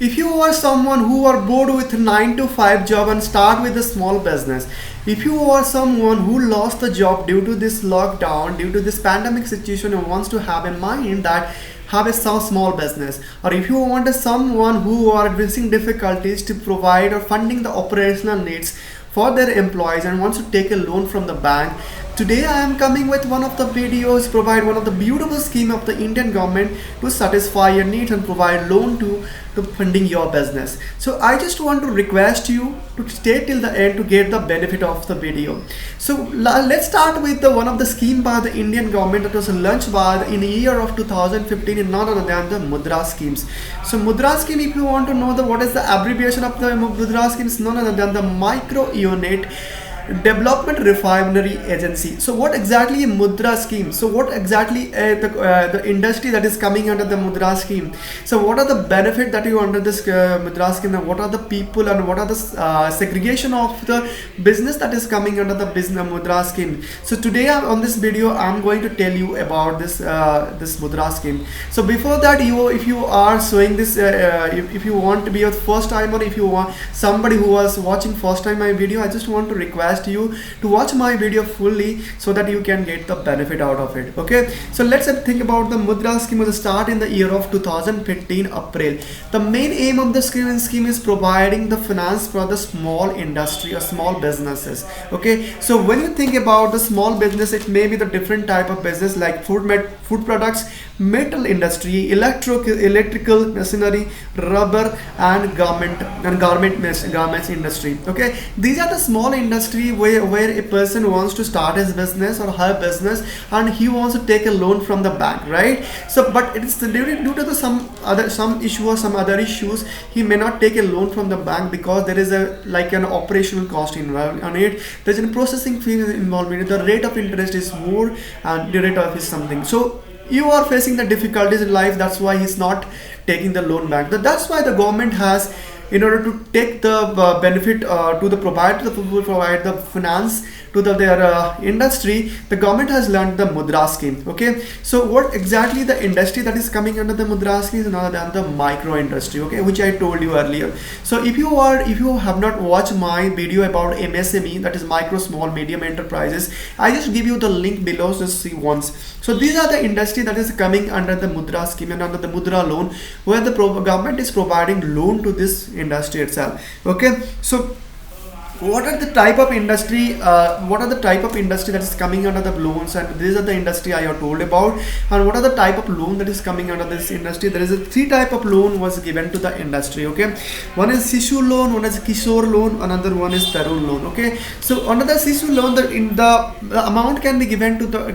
If you are someone who are bored with 9 to 5 job and start with a small business, if you are someone who lost the job due to this lockdown, due to this pandemic situation, and wants to have in mind that have a small business, or if you want someone who are facing difficulties to provide or funding the operational needs for their employees and wants to take a loan from the bank, today I am coming with one of the videos, provide one of the beautiful scheme of the Indian government to satisfy your needs and provide loan to funding your business. So I just want to request you to stay till the end to get the benefit of the video. So let's start with the one of the scheme by the Indian government that was launched by in the year of 2015 in none other than the Mudra schemes. So Mudra scheme, if you want to know the what is the abbreviation of the Mudra schemes, none other than the micro unit development refinery agency. So what exactly a Mudra scheme? So what exactly the industry that is coming under the Mudra scheme? So what are the benefit that you under this Mudra scheme, and what are the people and what are the segregation of the business that is coming under the business Mudra scheme? So today on this video I'm going to tell you about this this Mudra scheme. So before that, if you are showing this if you want to be a first time, or if you want somebody who was watching first time my video, I just want to request you to watch my video fully so that you can get the benefit out of it. Okay, so let's think about the Mudra scheme. Was start in the year of 2015 April. The main aim of the scheme is providing the finance for the small industry or small businesses. Okay, so when you think about the small business, it may be the different type of business like food products, metal industry, electrical machinery, rubber, and garments industry. Okay, these are the small industry where a person wants to start his business or her business and he wants to take a loan from the bank, right? So but it is due to the some issue or some other issues, he may not take a loan from the bank because there is a like an operational cost involved on it. There's a processing fee involved in it. The rate of interest is more and the rate of is something. So you are facing the difficulties in life, that's why he's not taking the loan back. That's why the government has, in order to take the benefit to the provide the finance to their industry, the government has learned the Mudra scheme. Okay, so what exactly the industry that is coming under the Mudra scheme is none other than the micro industry, okay, which I told you earlier. So if you have not watched my video about MSME, that is micro, small, medium enterprises, I just give you the link below, just see once. So these are the industry that is coming under the Mudra scheme and under the Mudra loan, where the government is providing loan to this industry itself. Okay, so what are the type of industry that is coming under the loans, and these are the industry I have told about. And what are the type of loan that is coming under this industry? There is a three type of loan was given to the industry. Okay, one is Sishu loan, one is Kishore loan, another one is Tarun loan. Okay, so under the Sishu loan, the amount can be given to the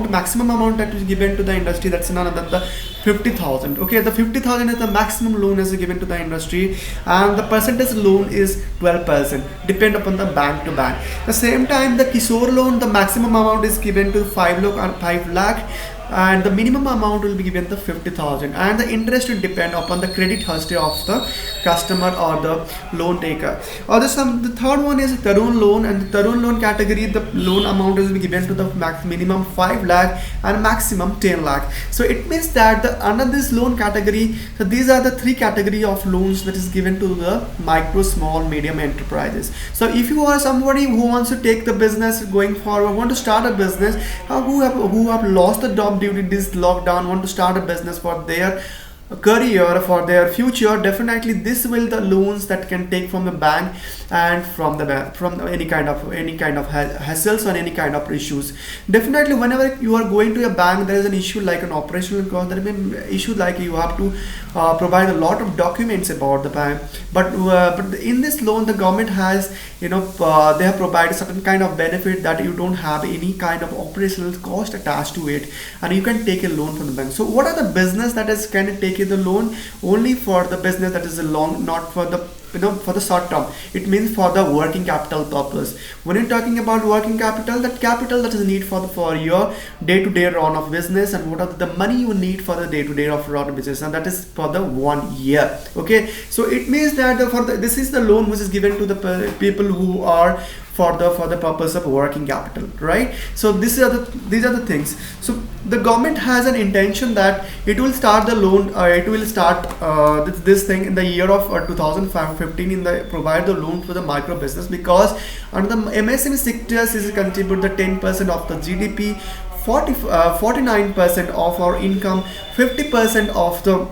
maximum amount that is given to the industry, that's none other than the 50,000. Okay, the 50,000 is the maximum loan is given to the industry, and the percentage loan is 12%, depend upon the bank to bank. At the same time, the Kishore loan, the maximum amount is given to 5 lakh, and the minimum amount will be given the 50,000, and the interest will depend upon the credit history of the customer or the loan taker. Or the third one is Tarun loan, and the Tarun loan category, the loan amount will be given to the minimum 5 lakh and maximum 10 lakh. So it means that under this loan category, so these are the three category of loans that is given to the micro, small, medium enterprises. So if you are somebody who wants to take the business going forward, want to start a business, who have lost the job due to this lockdown, want to start a business for their career, for their future, definitely this will the loans that can take from the bank and from any kind of hassles or any kind of issues. Definitely whenever you are going to a bank, there is an issue like an operational cost, there may be issue like you have to provide a lot of documents about the bank, but in this loan the government has they have provided certain kind of benefit that you don't have any kind of operational cost attached to it, and you can take a loan from the bank. So what are the business that is can take the loan? Only for the business that is a long, not for the for the short term. It means for the working capital purpose. When you're talking about working capital, that capital that is need for your day-to-day run of business, and what are the money you need for the day-to-day of run of business, and that is for the 1 year. Okay, so it means that this is the loan which is given to the people who are for the purpose of working capital, right? So these are the things. So the government has an intention that it will start the loan, it will start this thing in the year of 2015 in the provide the loan for the micro business, because under the MSME sectors is contribute the 10% of the GDP, 49% of our income, 50% of the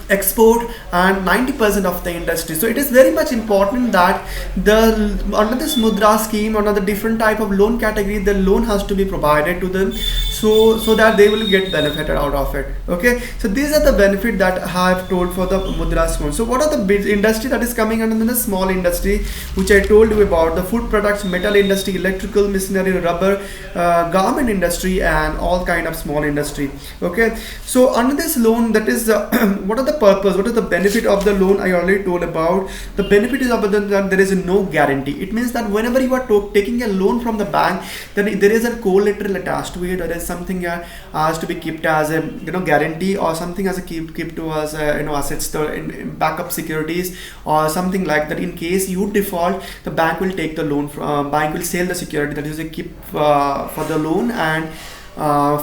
export, and 90% of the industry. So it is very much important that the under this Mudra scheme, under the different type of loan category, the loan has to be provided to them, so that they will get benefited out of it. Okay, so these are the benefit that I have told for the Mudra scheme. So what are the big industry that is coming under the small industry, which I told you about: the food products, metal industry, electrical machinery, rubber, garment industry, and all kind of small industry. Okay, so under this loan, that is what are the purpose, what is the benefit of the loan? I already told about. The benefit is about that there is no guarantee. It means that whenever you are taking a loan from the bank, then there is a collateral attached to it. There is something has to be kept as a guarantee, or something as a keep to as assets in backup securities, or something like that. In case you default, the bank will take the loan from bank will sell the security, that is a keep for the loan, and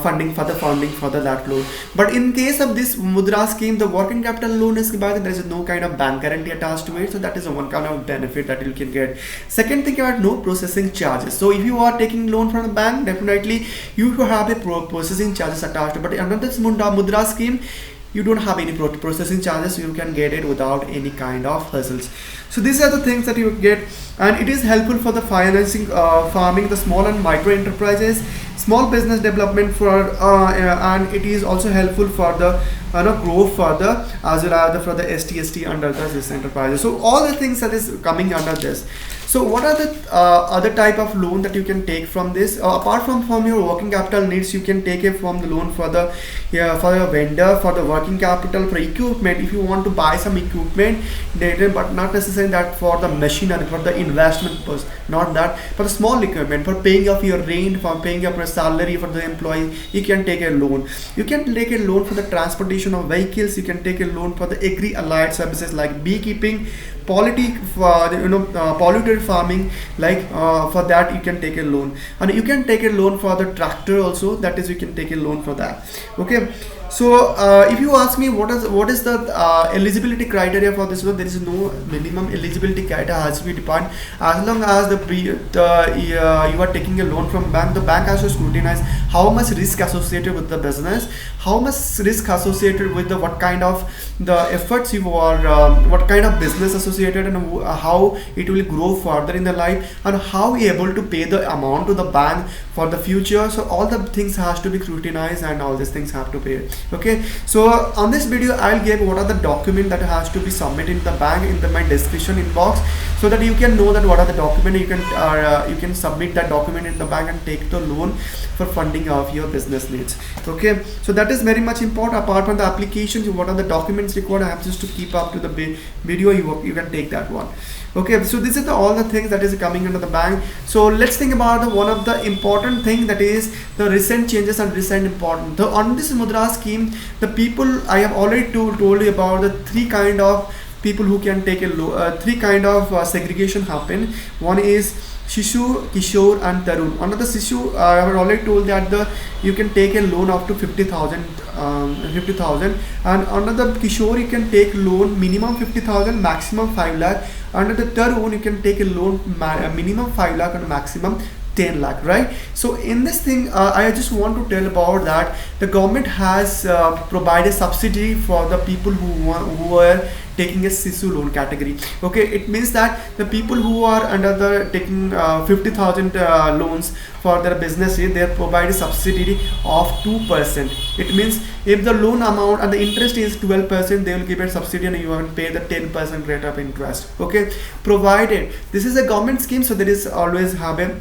funding for that loan. But in case of this Mudra scheme, the working capital loan is given, there is no kind of bank guarantee attached to it. So that is one kind of benefit that you can get. Second thing about no processing charges. So if you are taking loan from the bank, definitely you have a processing charges attached. But under this Mudra scheme, you don't have any processing charges. You can get it without any kind of hassles. So these are the things that you get, and it is helpful for the financing, farming, the small and micro enterprises, small business development for, and it is also helpful for the growth further, as well as for the ST under this enterprises. So all the things that is coming under this. So what are the other type of loan that you can take from this? Apart from your working capital needs, you can take it from the loan for the for your vendor, for the working capital, for equipment. If you want to buy some equipment, but not necessarily that for the machinery, for the investment purpose, not that, for the small equipment, for paying off your rent, for paying up your salary for the employee, you can take a loan. You can take a loan for the transportation of vehicles. You can take a loan for the agri-allied services like beekeeping, polluted farming, like for that you can take a loan. And you can take a loan for the tractor also, that is you can take a loan for that. Okay, so if you ask me what is the eligibility criteria for this loan, there is no minimum eligibility criteria has to be defined. As long as you are taking a loan from bank, the bank has to scrutinize how much risk associated with the business, how much risk associated with the what kind of the efforts you are, what kind of business associated, and how it will grow further in the life, and how you able to pay the amount to the bank for the future. So all the things has to be scrutinized, and all these things have to pay. Okay, so on this video I'll give what are the document that has to be submitted in the bank in my description inbox, so that you can know that what are the document you can submit that document in the bank and take the loan for funding of your business needs. Okay, so that is very much important. Apart from the applications, what are the documents required, I have just to keep up to the video, you can take that one. Okay, so this is all the things that is coming under the bank. So let's think about one of the important thing, that is the recent changes and recent important. On this Mudra scheme, the people I have already told you about the three kind of people who can take a loan. Three kind of segregation happen. One is Shishu, Kishore, and Tarun. Under the Shishu, I have already told that you can take a loan up to 50,000, and under the Kishore you can take loan minimum 50,000, maximum 5 lakh. Under the Tarun you can take a loan minimum 5 lakh and maximum 10 lakh, right? So in this thing, I just want to tell about that the government has provided subsidy for the people who are taking a Sisu loan category. Okay, it means that the people who are under the taking 50,000 loans for their business, they are provided subsidy of 2%. It means if the loan amount and the interest is 12%, they will give a subsidy and you will pay the 10% rate of interest. Okay, provided this is a government scheme, so there is always have a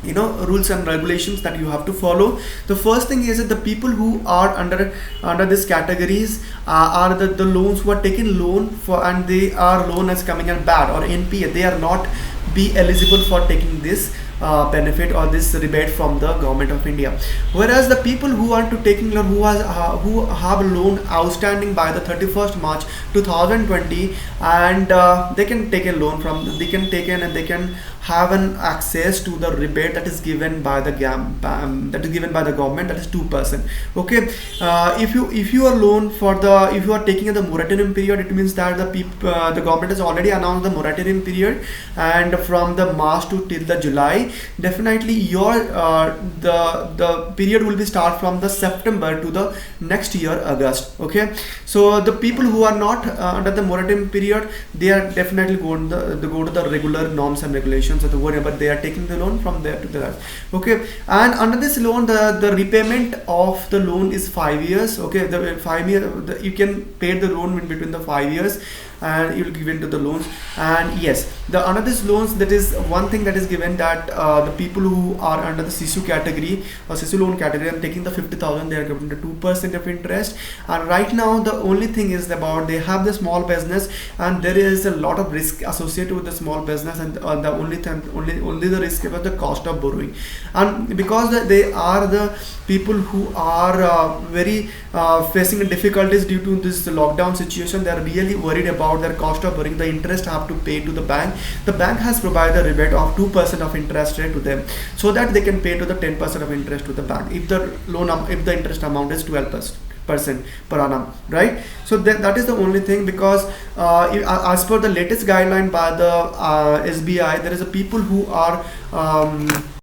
rules and regulations that you have to follow. The first thing is that the people who are under these categories are the loans who are taking loan for, and they are loan as coming at bad or NPA, they are not be eligible for taking this benefit or this rebate from the government of India. Whereas the people who are to taking loan, who have a loan outstanding by the 31st March 2020, and they can take a loan from, they can take in and they can have an access to the rebate that is given by the government, that is 2%. Okay, if you are loan for the, if you are taking the moratorium period, it means that the government has already announced the moratorium period, and from the March to till the July, definitely your the period will be start from the September to the next year August. Okay, so the people who are not under the moratorium period, they are definitely going go to the regular norms and regulations, so whatever they are taking the loan from there to there. Okay, and under this loan, the repayment of the loan is 5 years. Okay, the 5 year, you can pay the loan in between the 5 years, and you will give into the loans. And yes, the under this loans, that is one thing that is given, that the people who are under the CISU category or CISU loan category and taking the 50,000, they are given the 2% of interest. And right now the only thing is about they have the small business, and there is a lot of risk associated with the small business, and the only the risk about the cost of borrowing. And because they are the people who are very facing difficulties due to this lockdown situation, they are really worried about their cost of borrowing, the interest have to pay to the bank. The bank has provided a rebate of 2% of interest rate to them, so that they can pay to the 10% of interest to the bank if the if the interest amount is 12% per annum, right? So that is the only thing, because as per the latest guideline by the SBI, there is a people who are